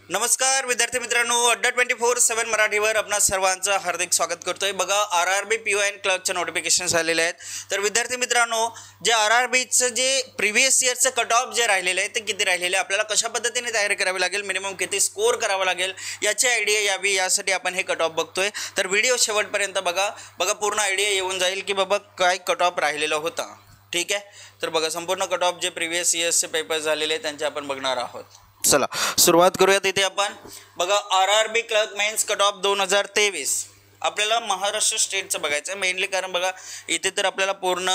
नमस्कार विद्यार्थी मित्रांनो, अड्डा 24/7 मराठीवर आपणा सर्वांचं हार्दिक स्वागत करतोय। बघा, RRB PO एंड क्लर्कचे नोटिफिकेशन्स आलेले आहेत। तर विद्यार्थी मित्रांनो, जे RRBचं जे प्रिव्हियस इयरचं कट ऑफ जे राहिलेलं आहे ते किती राहिलेलं आहे, आपल्याला कशा पद्धतीने तयारी करावी लागेल, मिनिमम किती स्कोर करावा लागेल याची आयडिया यावी यासाठी आपण हे कट ऑफ बघतोय। तर व्हिडिओ शेवटपर्यंत बघा पूर्ण आयडिया येऊन जाईल की बाबा काय कट ऑफ राहिलेला होता। ठीक आहे, तर बघा संपूर्ण कट ऑफ जे प्रिव्हियस इयर्सचे पेपर झालेले आहेत त्यांचे आपण बघणार आहोत। चला सुरुवात करूयात। इथे आपण बघा RRB clerk mains cut off 2023 आपल्याला महाराष्ट्र स्टेटचं बघायचं आहे मेनली, कारण बघा इथे तर आपल्याला पूर्ण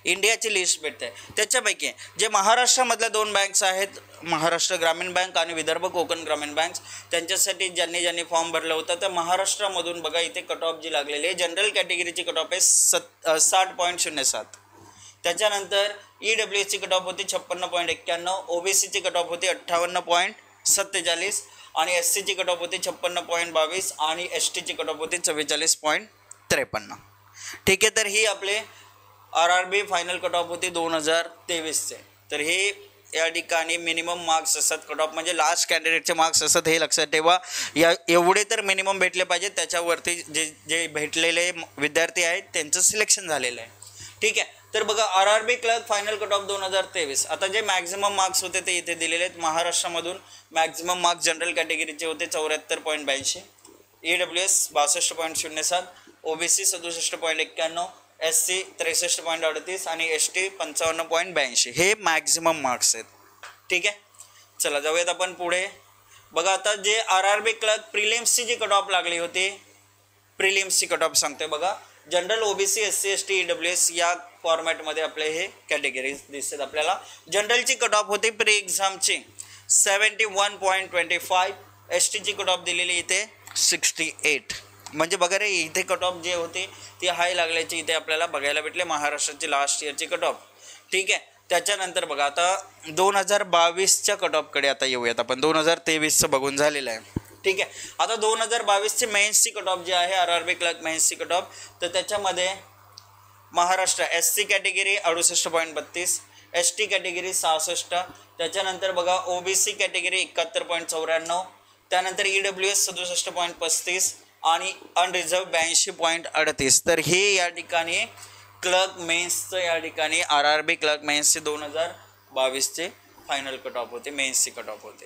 इंडियाची लिस्ट भेटते। त्याच्यापैकी जे महाराष्ट्रामधल्या दोन बँक्स आहेत, महाराष्ट्र ग्रामीण बँक आणि विदर्भ कोकण ग्रामीण बँक, त्यांच्यासाठी ज्यांनी फॉर्म भरला होता तर महाराष्ट्रामधून बघा इथे कट ऑफ जी लागलेली आहे, जनरल कॅटेगरीची कट ऑफ आहे 60.07। त्याच्यानंतर EWSची कट ऑफ होती 56.91, OBCची कट ऑफ होती 58.47 आणि SCची कट ऑफ होती 56.22 आणि STची कट ऑफ होती 44.53। ठीक आहे, तर ही आपले RRB फायनल कट ऑफ होती 2023चे। तर हे या ठिकाणी मिनिमम मार्क्स असतात, कट ऑफ म्हणजे लास्ट कॅन्डिडेटचे मार्क्स असतात, हे लक्षात ठेवा। या एवढे तर मिनिमम भेटले पाहिजे, त्याच्यावरती जे भेटलेले विद्यार्थी आहेत त्यांचं सिलेक्शन झालेलं आहे। ठीक आहे, तर बघा RRB clerk final cut off 2023। आता जे मॅक्झिमम मार्क्स होते ते इथे दिलेले आहेत। महाराष्ट्रामधून मॅक्झिमम मार्क्स जनरल कॅटेगरीचे होते 74.82, EWS 62.07, OBC 67.91, SC 63.38 आणि ST 55.82 हे मॅक्झिमम मार्क्स आहेत। ठीक आहे, चला जाऊयात आपण पुढे। बघा आता जे RRB क्लर्क प्रिलिम्सची जी कट ऑफ लागली होती, प्रिलिम्सची कट ऑफ सांगते बघा। General OBC SC ST EWS या फॉर्मॅटमध्ये आपले हे कॅटेगरीज दिसतात आपल्याला। जनरलची कट ऑफ होती प्री एक्झामची 71.25, STची कट ऑफ दिलेली इथे 68। म्हणजे बघा रे, इथे कट ऑफ जे होते ती हाय लागल्याची इथे आपल्याला बघायला भेटले महाराष्ट्राची लास्ट इयरची कट ऑफ। ठीक आहे, त्याच्यानंतर बघा आता 2022च्या कट ऑफकडे आता येऊयात आपण। 2023चं बघून झालेलं आहे। ठीक आहे, आता 2022ची मेन्सची कट ऑफ जी आहे RRB क्लर्क मेन्सची कट ऑफ, तर त्याच्यामध्ये Maharashtra SC category 68.32, ST category 66, त्याच्यानंतर बघा OBC कॅटेगरी 71.94, त्यानंतर EWS 67.35 आणि अनरिझर्व 82.38। तर हे या ठिकाणी क्लर्क मेन्सचं या ठिकाणी RRB क्लर्क मेन्सचे 2022चे फायनल कट ऑफ होते, मेन्सची कट ऑफ होते।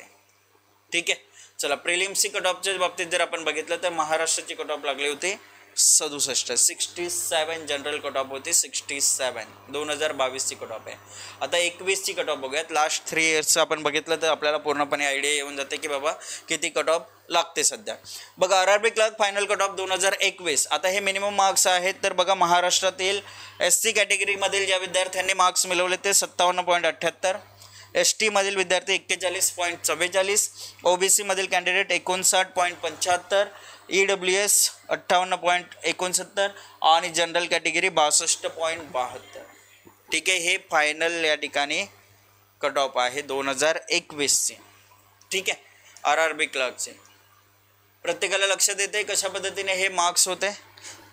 ठीक आहे, चला प्रिलिम्सची कट ऑफच्या बाबतीत जर आपण बघितलं तर महाराष्ट्राची कट ऑफ लागली होती 67 जनरल कट ऑफ होती 67, 2022ची कट ऑफ आहे। आता 21ची कट ऑफ बघूयात। लास्ट 3 इयर्सचं आपण बघितलं तर आपल्याला पूर्णपणे आयडिया येऊन जाते की बाबा किती कट ऑफ लागते सध्या। बघा RRB clerk final cut of 2021। आता हे मिनिमम मार्क्स आहेत, तर बघा महाराष्ट्रातील SC कॅटेगरीमधील ज्या विद्यार्थ्यांनी मार्क्स मिळवले ते 57.78, ST मधील विद्यार्थी 41.44, OBC मधील कॅन्डिडेट 59.75, EWS 58.69 आणि जनरल कॅटेगरी 62.72। ठीक आहे, हे फायनल या ठिकाणी कट ऑफ आहे 2021चे। ठीक आहे, RRB क्लर्कचे प्रत्येकाला लक्षात येते कशा पद्धतीने हे मार्क्स होते।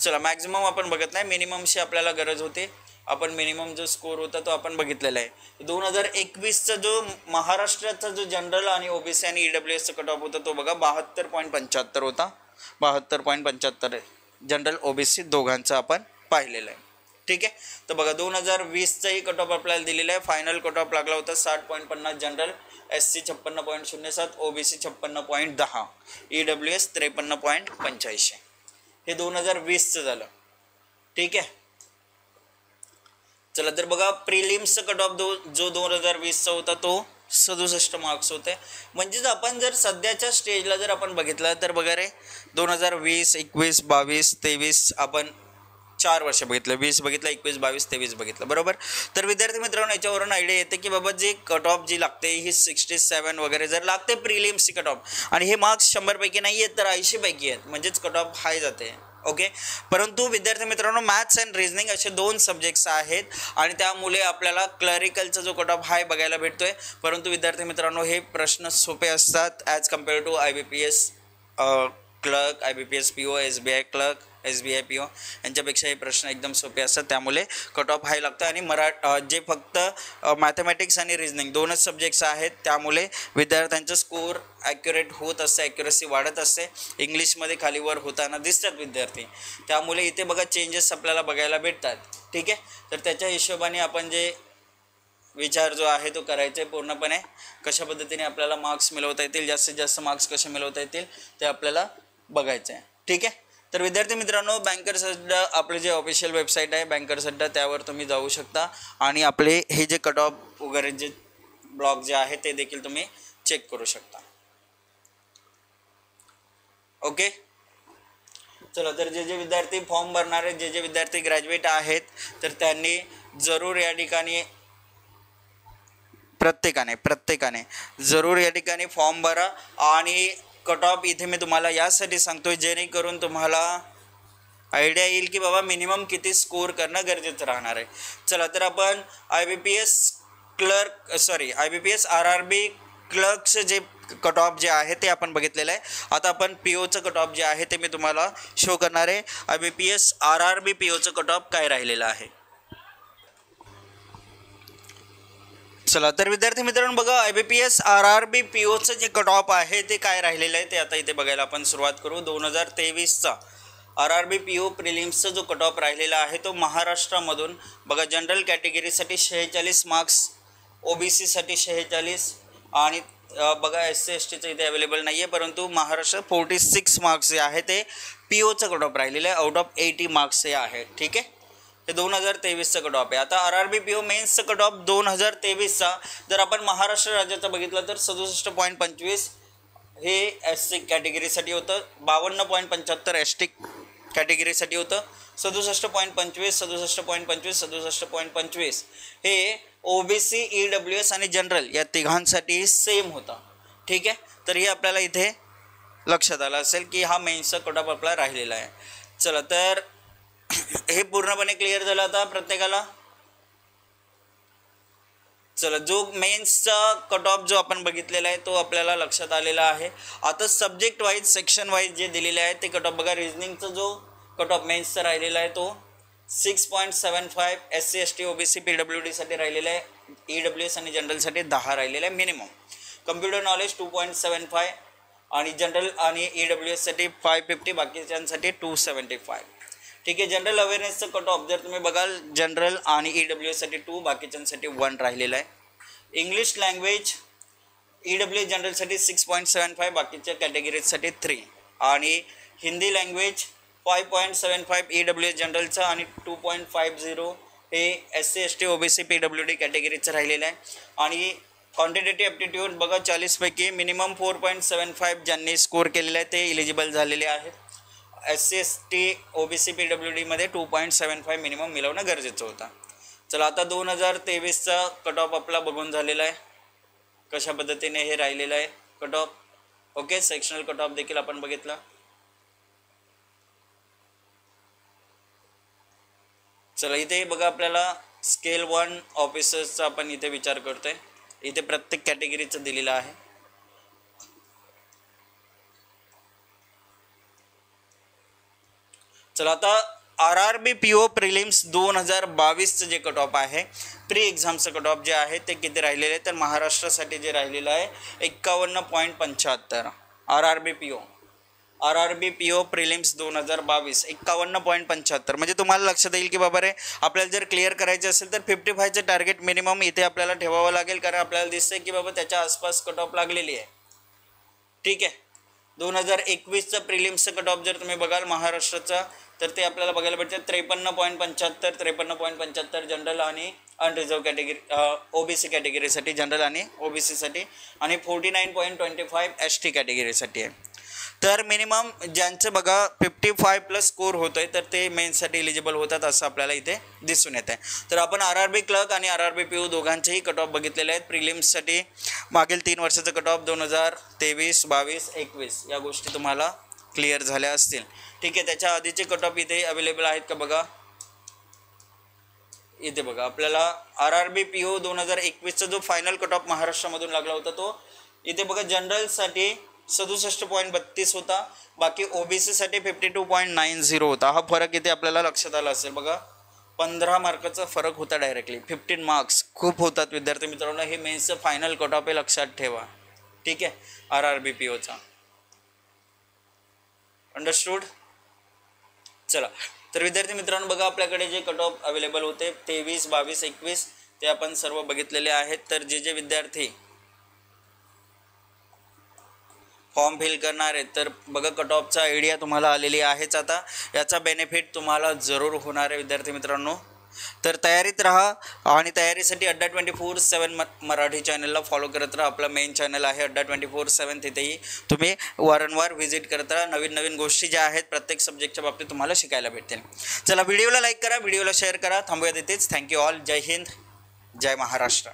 चला मॅक्झिमम आपण बघत नाही, मिनिममची आपल्याला गरज होते। आपण मिनिमम जो स्कोर होता तो आपण बघितलेला आहे। 2021चा जो महाराष्ट्राचा जो जनरल आणि OBC आणि EWSचा कट ऑफ होता तो बघा 72.75 होता, 72.75 जनरल OBC दोघांचा आपण पाहिलेलं आहे। ठीक आहे, तर बघा 2020चाही कट ऑफ आपल्याला दिलेला आहे। फायनल कट ऑफ लागला होता 60.50 जनरल, SC 56.07, OBC 56.10, EWS 53.85। हे 2020चं झालं। ठीक आहे, चला तर बघा प्रिलिम्सचा कट ऑफ जो 2020चा होता तो 67 मार्क्स होते। म्हणजेच आपण जर सध्याच्या स्टेजला जर आपण बघितलं तर बघा रे 2020, 21, 22, 23 आपण 4 वर्ष बघितलं, 20 बघितलं, 21, 22, 23 बघितलं, बरोबर। तर विद्यार्थी मित्रांनो याच्यावरून आयडिया येते की बाबा जी कट ऑफ जी लागते ही 67 वगैरे जर लागते प्रिलिम्सची कट ऑफ, आणि हे मार्क्स 100 पैकी नाही आहेत तर 80 पैकी आहेत, म्हणजेच कट ऑफ हाय जाते। ओके, परंतु विद्यार्थी मित्रांनो मॅथ्स अँड रिझनिंग असे 2 सब्जेक्ट्स आहेत आणि त्यामुळे आपल्याला क्लरिकलचा जो कट ऑफ हाय बघायला भेटतोय। परंतु विद्यार्थी मित्रांनो हे प्रश्न सोपे असतात as compared to IBPS clerk, IBPS PO, SBI clerk, SBI PO यांच्यापेक्षा हे प्रश्न एकदम सोपे असतात, त्यामुळे कट ऑफ हाय लागतं. आणि जे फक्त मॅथमॅटिक्स आणि रिजनिंग दोनच सब्जेक्ट्स आहेत, त्यामुळे विद्यार्थ्यांचं स्कोअर ॲक्युरेट होत असते, ॲक्युरसी वाढत असते. इंग्लिशमध्ये खालीवर होताना दिसतात विद्यार्थी, त्यामुळे इथे बघा चेंजेस आपल्याला बघायला भेटतात. ठीक आहे, तर त्याच्या हिशोबाने आपण जे विचार जो आहे तो करायचा आहे पूर्णपणे. कशा पद्धतीने आपल्याला मार्क्स मिळवता येतील, जास्तीत जास्त मार्क्स कसे मिळवता येतील ते आपल्याला बघायचं आहे. ठीक आहे, तर विद्यार्थी मित्रांनो, बँकर्स अड्डा आपले जे ऑफिशियल वेबसाईट आहे बँकर्स अड्डा, त्यावर तुम्ही जाऊ शकता आणि आपले हे जे कट ऑफ वगैरे जे ब्लॉग जे आहे ते देखील तुम्ही चेक करू शकता. ओके, चला, तर जे विद्यार्थी फॉर्म भरणार आहेत, जे विद्यार्थी ग्रॅज्युएट आहेत, तर त्यांनी जरूर या ठिकाणी प्रत्येकाने जरूर या ठिकाणी फॉर्म भरा. आणि कट ऑफ इथे मी तुम्हाला यासाठी सांगतोय जेणेकरून तुम्हाला आयडिया येईल की बाबा मिनिमम किती स्कोअर करणं गरजेचं राहणार आहे. चला, तर आपण IBPS RRB क्लर्कचं जे कट ऑफ जे आहे ते आपण बघितलेलं आहे. आता आपण POचं कट ऑफ जे आहे ते मी तुम्हाला शो करणार आहे. IBPS RRB POचं कट ऑफ काय राहिलेलं आहे. चला, तर विद्यार्थी मित्रांनो बघा, IBPS RRB POचं जे कट ऑफ आहे ते काय राहिलेलं आहे ते आता इथे बघायला आपण सुरुवात करू. 2023चा RRB PO प्रिलिम्सचा जो कट ऑफ राहिलेला आहे तो महाराष्ट्रामधून बघा, जनरल कॅटेगरीसाठी 46 मार्क्स, OBC साठी 46 आणि बघा SC STचं इथे अवेलेबल नाही आहे, परंतु महाराष्ट्र 46 मार्क्स जे आहे ते POचं कट ऑफ राहिलेलं आहे. आउट ऑफ 80 मार्क्स हे आहे. ठीक आहे, हे 2023चं कट ऑफ आहे. आता RRB PO मेन्सचं कट ऑफ 2023चा जर आपण महाराष्ट्र राज्याचा बघितलं तर 67.25 हे SC कॅटेगरीसाठी होतं, 52.75 ST कॅटेगरीसाठी होतं, 67.25 हे OBC, EWS आणि जनरल या तिघांसाठी सेम होता. ठीक आहे, तर हे आपल्याला इथे लक्षात आलं असेल की हा मेन्सचा कट ऑफ आपला राहिलेला आहे. चला, तर हे पूर्णपणे क्लिअर झालं आता प्रत्येकाला. चला, जो मेन्सचा कट ऑफ जो आपण बघितलेला आहे तो आपल्याला लक्षात आलेला आहे. आता सब्जेक्ट वाईज, सेक्शन वाईज जे दिलेले आहे ते कट ऑफ बघा. रिजनिंगचा जो कट ऑफ मेन्सचा राहिलेला आहे तो 6.75 SC ST OBC PWD साठी राहिलेला आहे, EWS आणि जनरलसाठी 10 राहिलेला आहे मिनिमम. कम्प्युटर नॉलेज 2.75 आणि जनरल आणि EWS साठी 550, बाकीच्यांसाठी 275. ठीक आहे, जनरल अवेअरनेसचं कट ऑफ जर तुम्ही बघाल, जनरल आणि EWS साठी 2, बाकीच्यांसाठी 1 राहिलेलं आहे. इंग्लिश लँग्वेज EWS जनरलसाठी 6.75, बाकीच्या कॅटेगरीजसाठी 3 आणि हिंदी लँग्वेज 5.75 EWS जनरलचं आणि 2.50 हे SC ST OBC PWD कॅटेगरीचं राहिलेलं आहे. आणि क्वांटिटेटिव्ह ॲप्टिट्यूड बघा, 40 पैकी मिनिमम 4.75 ज्यांनी स्कोअर केलेलं आहे ते इलिजिबल झालेले आहेत. SC ST OBC PWD मध्ये 2.75 मिनिमम मिळवणं गरजेचं होतं. चला, आता 2023चा कट ऑफ आपला बघून झालेला आहे, कशा पद्धतीने हे राहिलेलं आहे cut off. Okay, sectional cut off देखील आपण बघितलं. चला, इथे बघा आपल्याला स्केल 1 ऑफिसर्सचा आपण इथे विचार करतोय. इथे प्रत्येक कॅटेगरीचं दिलेलं आहे. चला, आता RRB PO प्रिलिम्स 2022चं जे कट ऑफ आहे, प्री एक्झामचं कट ऑफ जे आहे ते किती राहिलेलं आहे तर महाराष्ट्रासाठी जे राहिलेलं आहे 51.75. RRB PO prelims 2022 51.75. म्हणजे तुम्हाला लक्षात येईल की बाबा रे, आपल्याला जर क्लिअर करायचे असेल तर 55चं टार्गेट मिनिमम इथे आपल्याला ठेवावं लागेल, कारण आपल्याला दिसतंय की बाबा त्याच्या आसपास कट ऑफ लागलेली आहे. ठीक आहे, 2021चं प्रिलिम्सचं कट ऑफ जर तुम्ही बघाल महाराष्ट्राचा तर ते आपल्याला बघायला भेटतं 53.75 जनरल आणि अनरिझर्व कॅटेगरी OBC कॅटेगरीसाठी, जनरल आणि OBCसाठी, आणि 49.25 ST कॅटेगरीसाठी आहे. तर मिनिमम ज्यांचं बघा 55 प्लस स्कोअर होतोय तर ते मेन्ससाठी इलिजिबल होतात असं आपल्याला इथे दिसून येत आहे. तर आपण RRB क्लर्क आणि RRB PO दोघांचेही कट ऑफ बघितलेले आहेत. प्रिलिम्ससाठी मागील 3 वर्षाचं कट ऑफ 2023, 22, 21 या गोष्टी तुम्हाला क्लिअर झाल्या असतील. ठीक आहे, त्याच्या आधीचे कट ऑफ इथे अवेलेबल आहेत का बघा. इथे बघा आपल्याला RRB PO 2021चा जो फायनल कट ऑफ महाराष्ट्रामधून लागला होता तो इथे बघा. जनरलसाठी 67.32 होता. बाकी OBCसाठी 52.90 होता. हा फरक इथे आपल्याला लक्षात आला असेल बघा, 15 मार्काचा फरक होता डायरेक्टली. 15 मार्क्स खूप होतात विद्यार्थी मित्रांनो. हे मेन्सचं फायनल कट ऑफ आहे, लक्षात ठेवा. ठीक आहे, RRB POचा. अंडरस्टूड. चला, तर विद्यार्थी मित्रांनो बघा, आपल्याकडे जे कट ऑफ अवेलेबल होते 23, 22, 21 ते आपण सर्व बघितलेले आहेत. तर जे विद्यार्थी फॉर्म फिल करणार आहेत तर बघा, कट ऑफचा आयडिया तुम्हाला आलेली आहेच. आता याचा बेनिफिट तुम्हाला जरूर होणार आहे विद्यार्थी मित्रांनो. तर तयारीत राहा आणि तयारीसाठी अड्डा 24/7 मराठी चॅनलला फॉलो करत राहा. आपला मेन चॅनल आहे अड्डा 24/7. तिथेही तुम्ही वारंवार व्हिजिट करत राहा. नवीन नवीन गोष्टी ज्या आहेत प्रत्येक सब्जेक्टच्या बाबतीत तुम्हाला शिकायला भेटतील. चला, व्हिडिओला लाईक करा, व्हिडिओला शेअर करा. थांबूया तिथेच. Thank you all. जय हिंद, जय महाराष्ट्र.